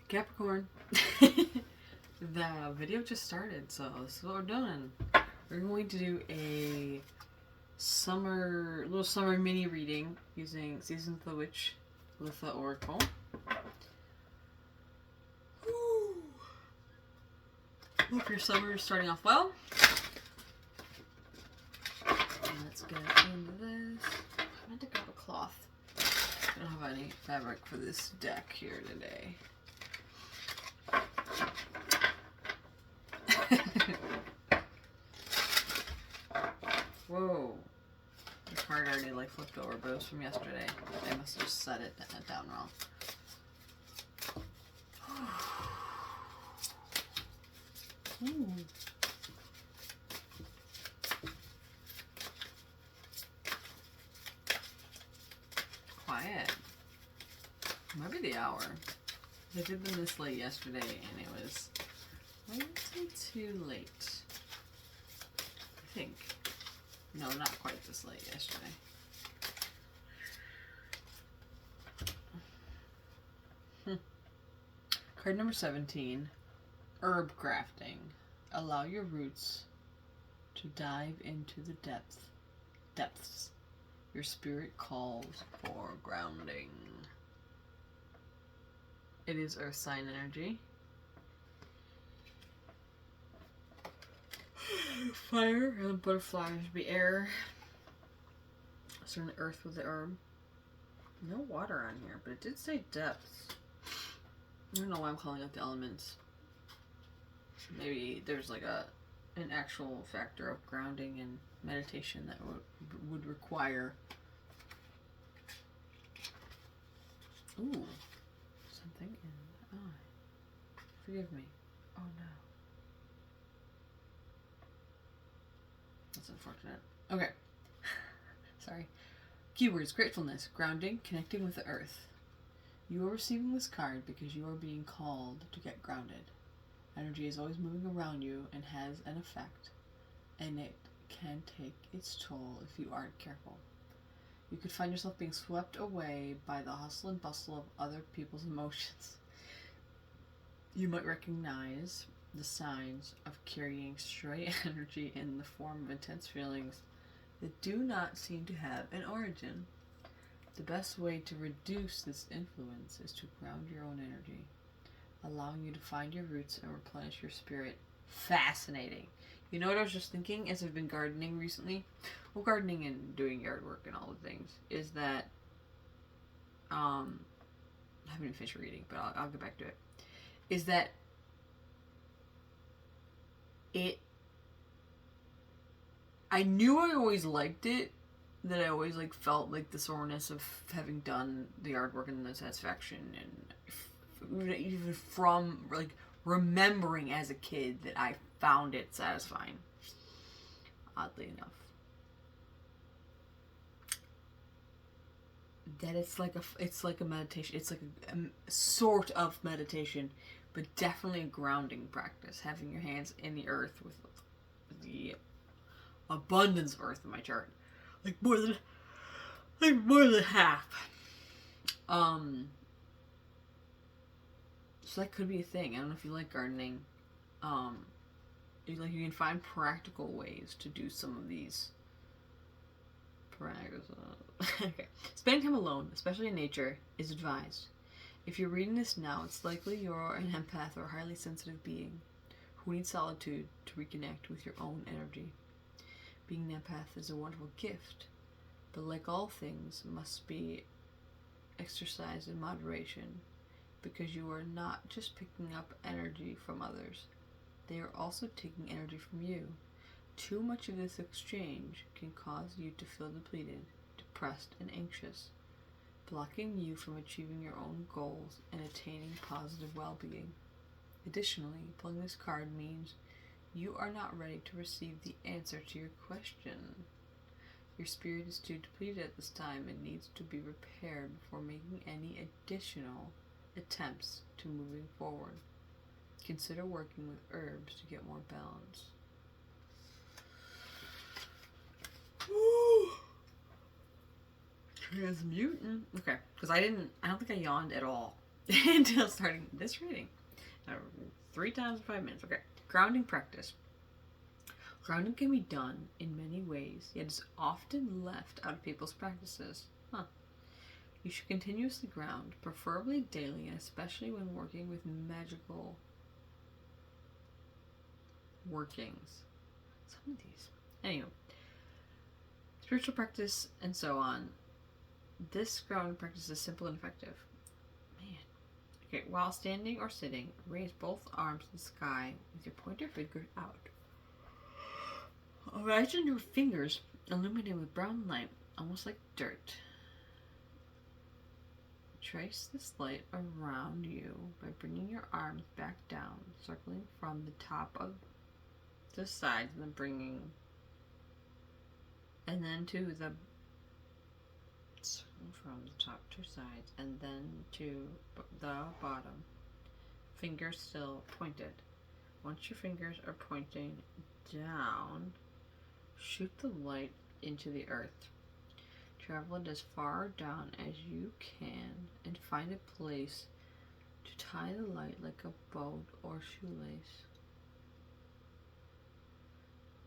Capricorn. The video just started, so this is what we're doing. We're going to do a little summer mini reading using Season of the Witch with the Oracle. Woo. Hope your summer is starting off well. Let's get into this. I meant to grab a cloth. I don't have any fabric for this deck here today. Whoa. The card already flipped over, but it was from yesterday. I must have just set it down wrong. Ooh. Quiet. Might be the hour. I did them this late yesterday, and it was way too late. I think. No, not quite this late yesterday. Card number 17. Herb crafting. Allow your roots to dive into the depths. Your spirit calls for grounding. It is earth sign energy. Fire and butterflies would be air. So an earth with the herb. No water on here, but it did say depths. I don't know why I'm calling out the elements. Maybe there's an actual factor of grounding and meditation that would require. Ooh, something in the eye. Forgive me. Oh no. That's unfortunate. Okay. Sorry. Keywords: gratefulness, grounding, connecting with the earth. You are receiving this card because you are being called to get grounded. Energy is always moving around you and has an effect, and it can take its toll if you aren't careful. You could find yourself being swept away by the hustle and bustle of other people's emotions. You might recognize the signs of carrying stray energy in the form of intense feelings that do not seem to have an origin. The best way to reduce this influence is to ground your own energy, allowing you to find your roots and replenish your spirit. Fascinating. You know what I was just thinking as I've been gardening recently? Well, gardening and doing yard work and all the things, is that, I haven't finished reading, but I'll get back to it, is that I knew I always liked it, that I always felt the soreness of having done the yard work and the satisfaction, and even from remembering as a kid that I found it satisfying, oddly enough. That it's like a meditation. It's like a sort of meditation, but definitely a grounding practice. Having your hands in the earth with the abundance of earth in my chart, more than half. So that could be a thing. I don't know if you like gardening. You can find practical ways to do some of these parameters. Okay. Spending time alone, especially in nature, is advised. If you're reading this now, it's likely you're an empath or a highly sensitive being who needs solitude to reconnect with your own energy. Being an empath is a wonderful gift, but like all things, must be exercised in moderation, because you are not just picking up energy from others, they are also taking energy from you. Too much of this exchange can cause you to feel depleted, depressed, and anxious, blocking you from achieving your own goals and attaining positive well-being. Additionally, pulling this card means you are not ready to receive the answer to your question. Your spirit is too depleted at this time and needs to be repaired before making any additional attempts to moving forward. Consider working with herbs to get more balance. Transmutant. Okay, because I don't think I yawned at all until starting this reading. 3 times in 5 minutes. Okay. Grounding practice. Grounding can be done in many ways, yet is often left out of people's practices. You should continuously ground, preferably daily, and especially when working with magical workings. Some of these. Anyway, spiritual practice and so on. This grounding practice is simple and effective. Man. Okay, while standing or sitting, raise both arms to the sky with your pointer finger out. Imagine your fingers illuminated with brown light, almost like dirt. Trace this light around you by bringing your arms back down, circling from the top of the sides, and then to the from the top to sides, and then to the bottom. Fingers still pointed. Once your fingers are pointing down, shoot the light into the earth. Travel it as far down as you can and find a place to tie the light like a boat or shoelace.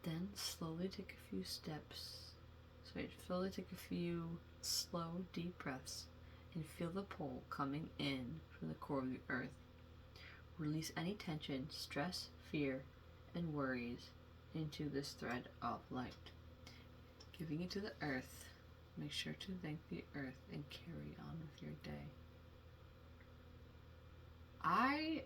Then slowly take a few slow, deep breaths and feel the pull coming in from the core of the earth. Release any tension, stress, fear, and worries into this thread of light. Giving it to the earth. Make sure to thank the earth and carry on with your day. I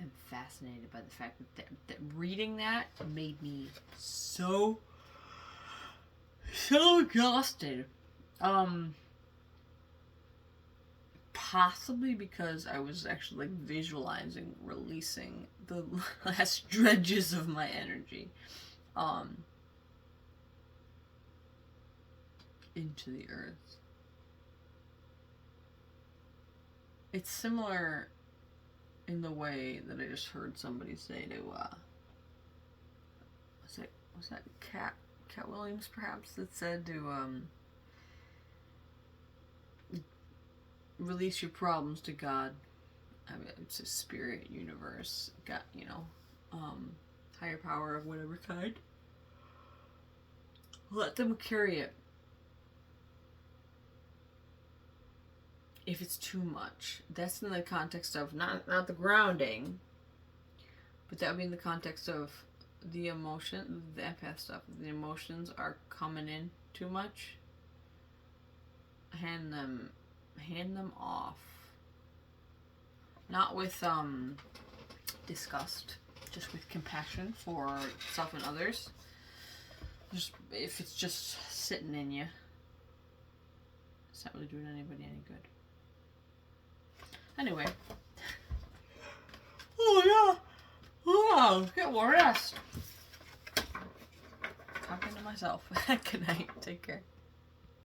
am fascinated by the fact that reading that made me so exhausted. Possibly because I was actually visualizing releasing the last dredges of my energy into the earth. It's similar in the way that I just heard somebody say to was that Cat Williams perhaps, that said to release your problems to God. I mean, it's a spirit, universe, God, higher power of whatever kind. Let them carry it. If it's too much, that's in the context of not the grounding, but that would be in the context of the emotion, the empath stuff. The emotions are coming in too much. Hand them off. Not with disgust, just with compassion for self and others. Just if it's just sitting in you, it's not really doing anybody any good. Anyway. Oh yeah. Oh, get more rest. Talking to myself. Good night. Take care.